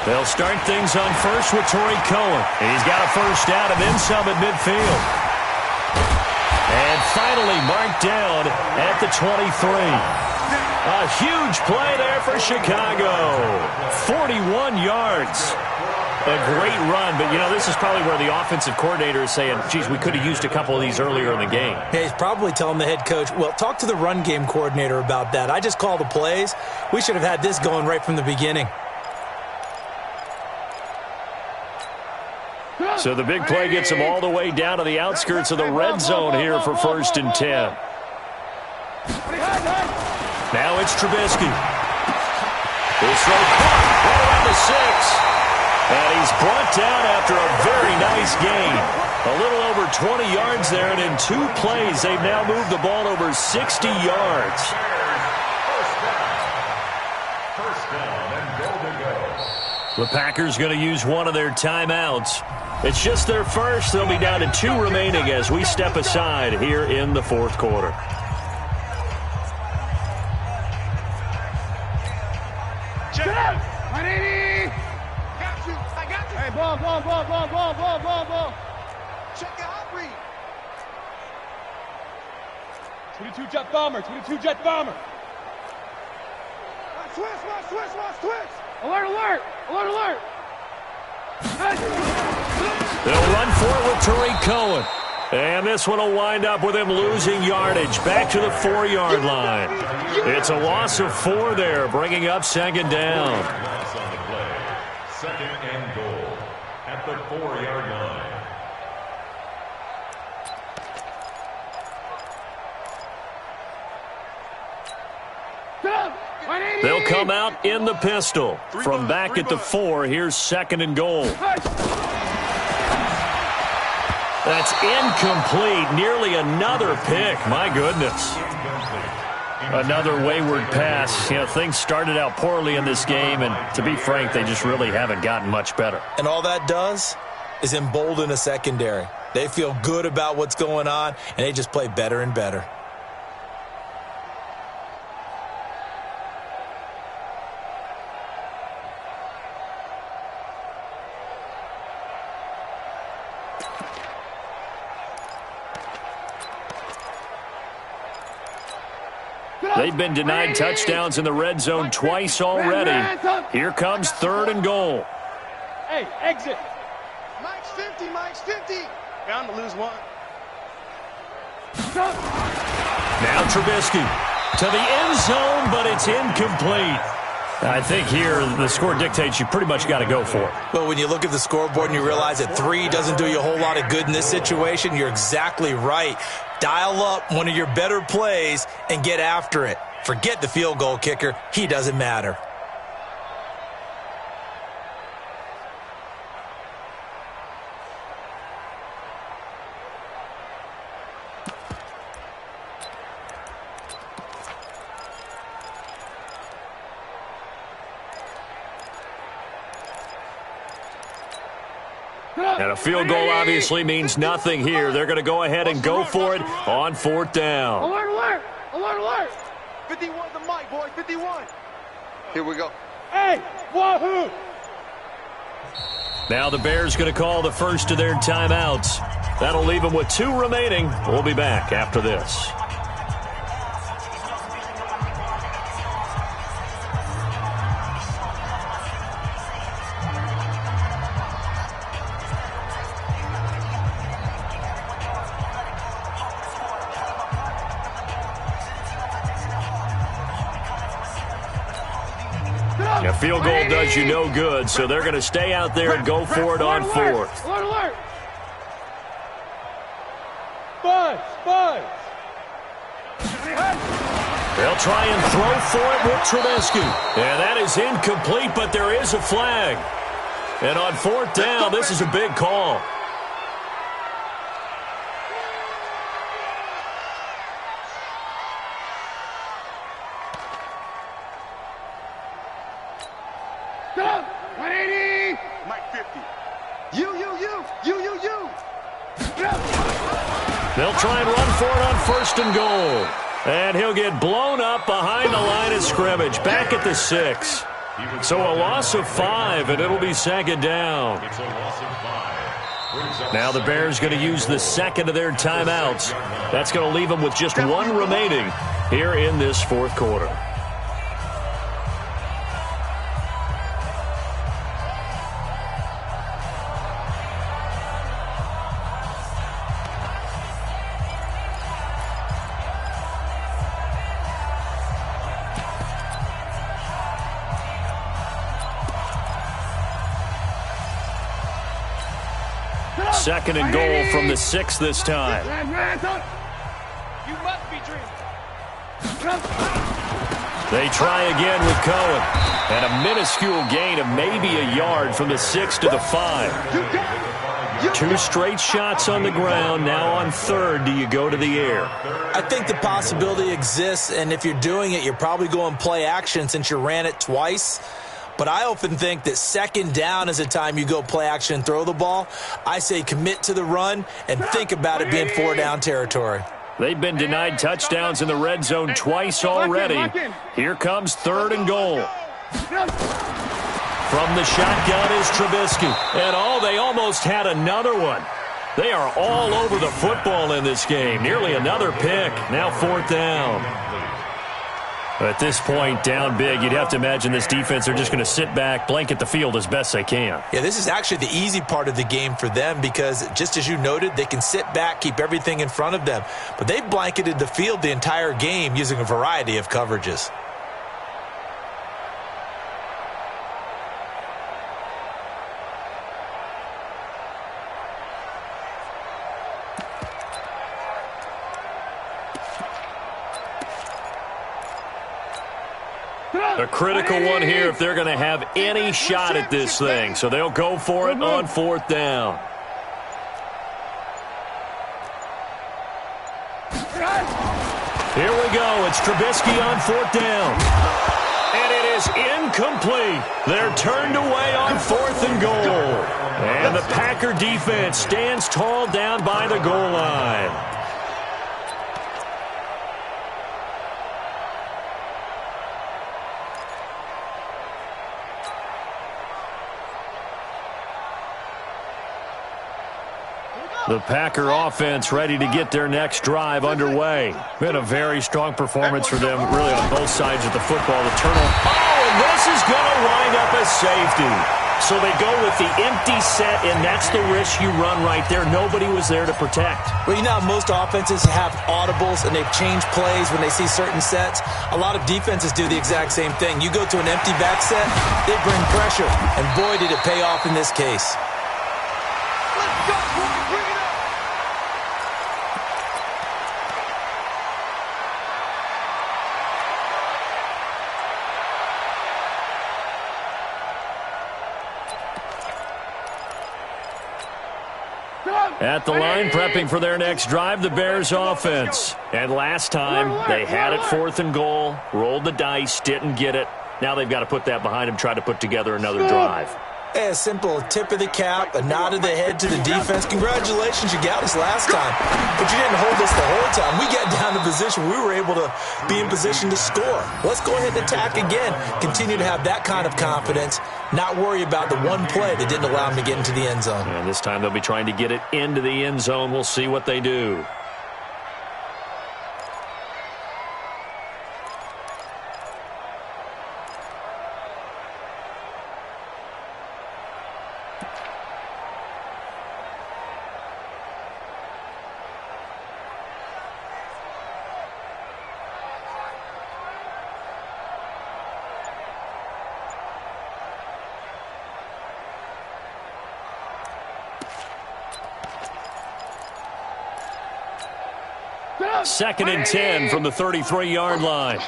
They'll start things on first with Torrey Cohen. He's got a first down and then some at midfield. And finally marked down at the 23. A huge play there for Chicago. 41 yards. A great run, but, you know, this is probably where the offensive coordinator is saying, geez, we could have used a couple of these earlier in the game. Yeah, he's probably telling the head coach, well, talk to the run game coordinator about that. I just call the plays. We should have had this going right from the beginning. So the big play gets them all the way down to the outskirts of the red zone here for 1st and 10. Now it's Trubisky. He'll throw right around the 6. And he's brought down after a very nice gain. A little over 20 yards there, and in 2 plays, they've now moved the ball over 60 yards. First down and goal to go. The Packers going to use one of their timeouts. It's just their first. They'll be down to 2 remaining as we step aside here in the 4th quarter. Check it. 180. I got you. Hey, ball. Check out, read. 22 jet bomber. Switch. Alert. They'll run for it with Torrey Cohen. And this one will wind up with him losing yardage back to the 4-yard line. It's a loss of 4 there, bringing up 2nd down. That's on the play. 2nd and goal at the 4-yard line. They'll come out in the pistol. From back at the 4, here's 2nd and goal. That's incomplete. Nearly another pick. My goodness. Another wayward pass. You know, things started out poorly in this game, and to be frank, they just really haven't gotten much better. And all that does is embolden a secondary. They feel good about what's going on, and they just play better and better. They've been denied touchdowns in the red zone twice already. Here comes 3rd and goal. Hey, exit. Mike's 50. Bound to lose 1. Now Trubisky. To the end zone, but it's incomplete. I think here the score dictates you pretty much got to go for it. Well, when you look at the scoreboard and you realize that 3 doesn't do you a whole lot of good in this situation, you're exactly right. Dial up one of your better plays and get after it. Forget the field goal kicker. He doesn't matter. And a field goal obviously means nothing here. They're going to go ahead and go for it on 4th down. Alert, alert! Alert, alert! 51 the mic, boy, 51. Here we go. Hey, wahoo! Now the Bears going to call the first of their timeouts. That'll leave them with 2 remaining. We'll be back after this. A field goal does you no good, so they're going to stay out there and go for it on 4th. Alert, alert! Buzz, buzz! They'll try and throw for it with Trubisky. And that is incomplete, but there is a flag. And on 4th down, this is a big call. They'll try and run for it on 1st and goal. And he'll get blown up behind the line of scrimmage, back at the 6. So a loss of 5, and it'll be 2nd down. Now the Bears going to use the 2nd of their timeouts. That's going to leave them with just 1 remaining here in this 4th quarter. Second and goal from the 6 this time. You must be dreaming. They try again with Cohen. And a minuscule gain of maybe a yard from the 6 to the 5. 2 straight shots on the ground. Now on 3rd, do you go to the air? I think the possibility exists, and if you're doing it, you're probably going play action since you ran it twice. But I often think that 2nd down is a time you go play action and throw the ball. I say commit to the run and think about it being 4-down territory. They've been denied touchdowns in the red zone twice already. Here comes 3rd and goal. From the shotgun is Trubisky. And they almost had another one. They are all over the football in this game. Nearly another pick. Now 4th down. At this point, down big, you'd have to imagine this defense are just going to sit back, blanket the field as best they can. Yeah, this is actually the easy part of the game for them because, just as you noted, they can sit back, keep everything in front of them. But they've blanketed the field the entire game using a variety of coverages. A critical one here if they're going to have any shot at this thing. So they'll go for it on 4th down. Here we go. It's Trubisky on 4th down. And it is incomplete. They're turned away on 4th and goal. And the Packer defense stands tall down by the goal line. The Packer offense ready to get their next drive underway. Been a very strong performance for them, really, on both sides of the football. The turnover. Oh, and this is going to wind up as safety. So they go with the empty set, and that's the risk you run right there. Nobody was there to protect. Well, you know how most offenses have audibles, and they've changed plays when they see certain sets. A lot of defenses do the exact same thing. You go to an empty back set, they bring pressure, and boy, did it pay off in this case. Let's go, boy. Bring it up. At the line, prepping for their next drive, the Bears offense. And last time, they had it 4th and goal, rolled the dice, didn't get it. Now they've got to put that behind them, try to put together another drive. Hey, a simple tip of the cap, a nod of the head to the defense. Congratulations, you got us last time. But you didn't hold us the whole time. We got down to position. We were able to be in position to score. Let's go ahead and attack again. Continue to have that kind of confidence. Not worry about the one play that didn't allow them to get into the end zone. And this time they'll be trying to get it into the end zone. We'll see what they do. Second and 10 from the 33-yard line.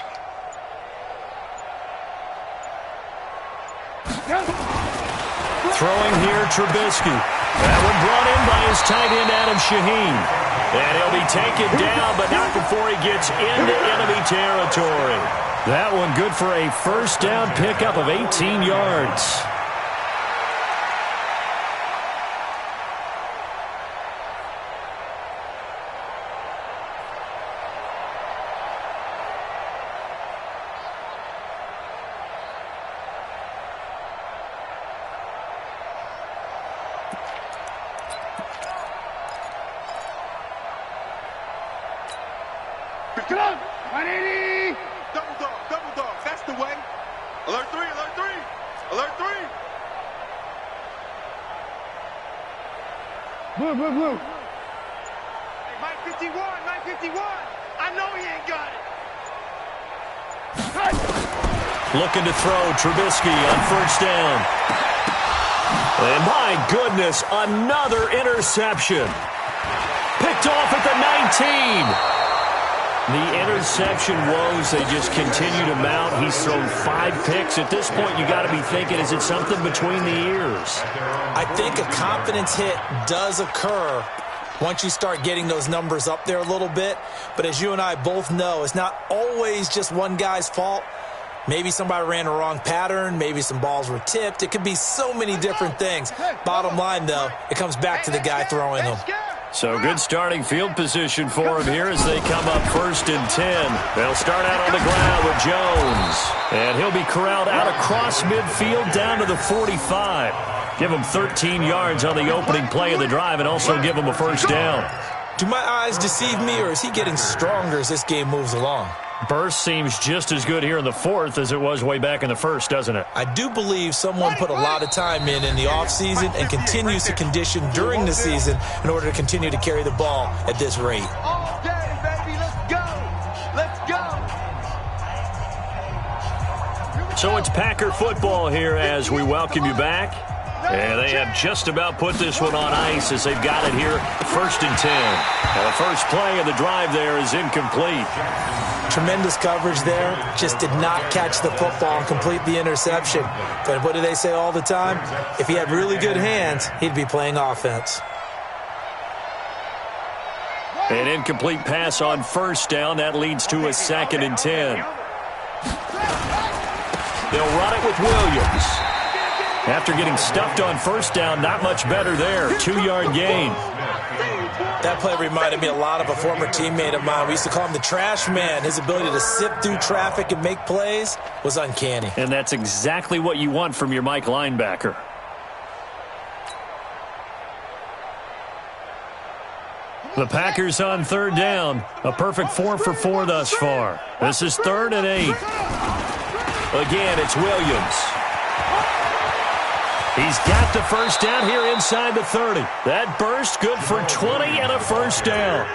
Throwing here, Trubisky. That one brought in by his tight end, Adam Shaheen. And he'll be taken down, but not before he gets into enemy territory. That one good for a first down pickup of 18 yards. Come on, 180. Double dog, that's the way. Alert 3, alert 3, alert 3. Blue. Hey, Mike 51. I know he ain't got it. Looking to throw, Trubisky on first down. And my goodness, another interception. Picked off at the 19. The interception woes, they just continue to mount. He's thrown 5 picks. At this point, you got to be thinking, is it something between the ears? I think a confidence hit does occur once you start getting those numbers up there a little bit. But as you and I both know, it's not always just one guy's fault. Maybe somebody ran a wrong pattern. Maybe some balls were tipped. It could be so many different things. Bottom line, though, it comes back to the guy throwing them. So good starting field position for him here as they come up first and 10. They'll start out on the ground with Jones. And he'll be corralled out across midfield down to the 45. Give him 13 yards on the opening play of the drive and also give him a first down. Do my eyes deceive me, or is he getting stronger as this game moves along? Burst seems just as good here in the 4th as it was way back in the 1st, doesn't it? I do believe someone put a lot of time in the offseason and continues to condition during the season in order to continue to carry the ball at this rate. All day, baby, let's go. So it's Packer football here as we welcome you back. And they have just about put this one on ice as they've got it here, first and 10. And the first play of the drive there is incomplete. Tremendous coverage there. Just did not catch the football and complete the interception. But what do they say all the time? If he had really good hands, he'd be playing offense. An incomplete pass on first down. That leads to a second and 10. They'll run it with Williams. After getting stuffed on first down, not much better there. 2-yard gain. That play reminded me a lot of a former teammate of mine. We used to call him the trash man. His ability to sift through traffic and make plays was uncanny. And that's exactly what you want from your Mike linebacker. The Packers on third down. A perfect 4 for 4 thus far. This is 3rd and 8. Again, it's Williams. He's got the first down here inside the 30. That burst good for 20 and a first down.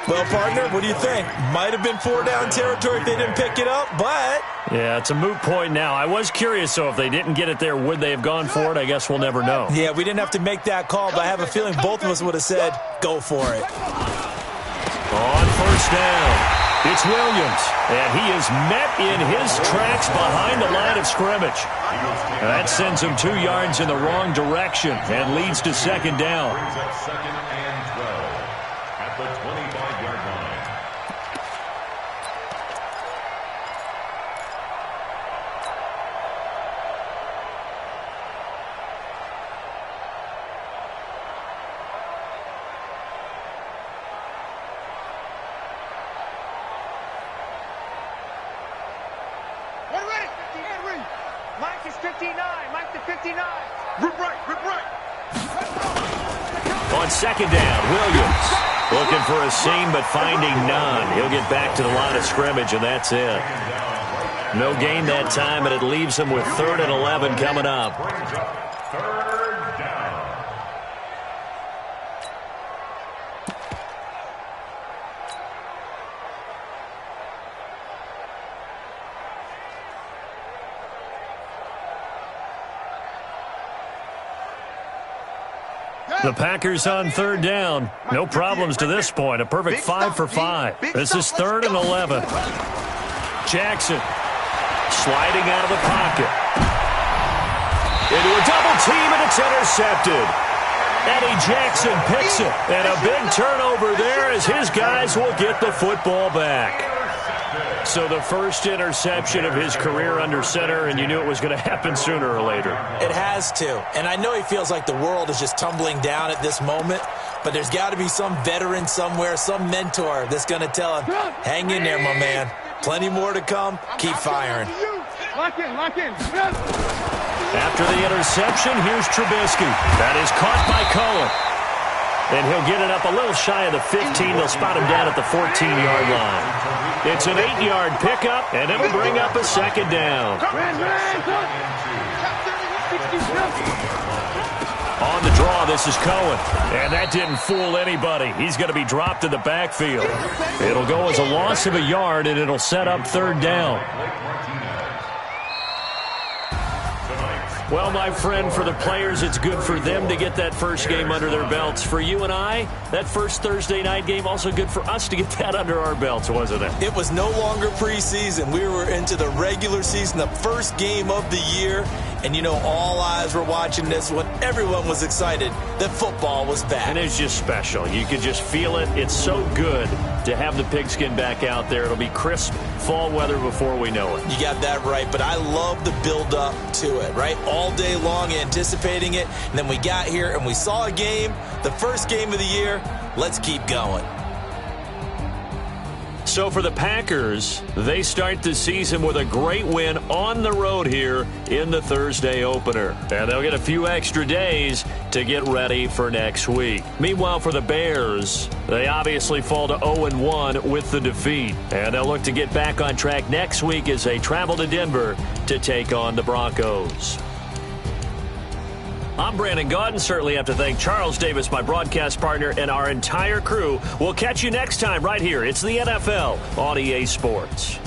Well, partner, what do you think? Might have been 4-down territory if they didn't pick it up, but... Yeah, it's a moot point now. I was curious, so if they didn't get it there, would they have gone for it? I guess we'll never know. Yeah, we didn't have to make that call, but I have a feeling both of us would have said, go for it. On first down, it's Williams, and he is met in his tracks behind the line of scrimmage. That sends him 2 yards in the wrong direction and leads to second down. Brings up second and 12 at the 25-yard line. Mike is 59. Mike to 59. Rip right. On second down, Williams looking for a seam but finding none. He'll get back to the line of scrimmage, and that's it. No gain that time, and it leaves him with 3rd and 11 coming up. Brings up third down. The Packers on 3rd down. No problems to this point. A perfect 5 for 5. This is 3rd and 11. Jackson sliding out of the pocket. Into a double team, and it's intercepted. Eddie Jackson picks it. And a big turnover there as his guys will get the football back. So the first interception of his career under center, and you knew it was going to happen sooner or later. It has to. And I know he feels like the world is just tumbling down at this moment, but there's got to be some veteran somewhere, some mentor that's going to tell him, hang in there, my man. Plenty more to come. Keep firing. Lock in. After the interception, here's Trubisky. That is caught by Cohen. And he'll get it up a little shy of the 15. They'll spot him down at the 14-yard line. It's an 8-yard pickup, and it'll bring up a second down. On the draw, this is Cohen. And that didn't fool anybody. He's going to be dropped in the backfield. It'll go as a loss of a yard, and it'll set up 3rd down. Well, my friend, for the players, it's good for them to get that first game under their belts. For you and I, that first Thursday night game, also good for us to get that under our belts, wasn't it? It was no longer preseason. We were into the regular season, the first game of the year. And, you know, all eyes were watching this one. Everyone was excited that football was back. And it's just special. You could just feel it. It's so good to have the pigskin back out there. It'll be crisp fall weather before we know it. You got that right, but I love the build-up to it, right? All day long anticipating it, and then we got here and we saw a game, the first game of the year. Let's keep going. So for the Packers, they start the season with a great win on the road here in the Thursday opener. And they'll get a few extra days to get ready for next week. Meanwhile, for the Bears, they obviously fall to 0-1 with the defeat. And they'll look to get back on track next week as they travel to Denver to take on the Broncos. I'm Brandon Gaudin. Certainly have to thank Charles Davis, my broadcast partner, and our entire crew. We'll catch you next time right here. It's the NFL on EA Sports.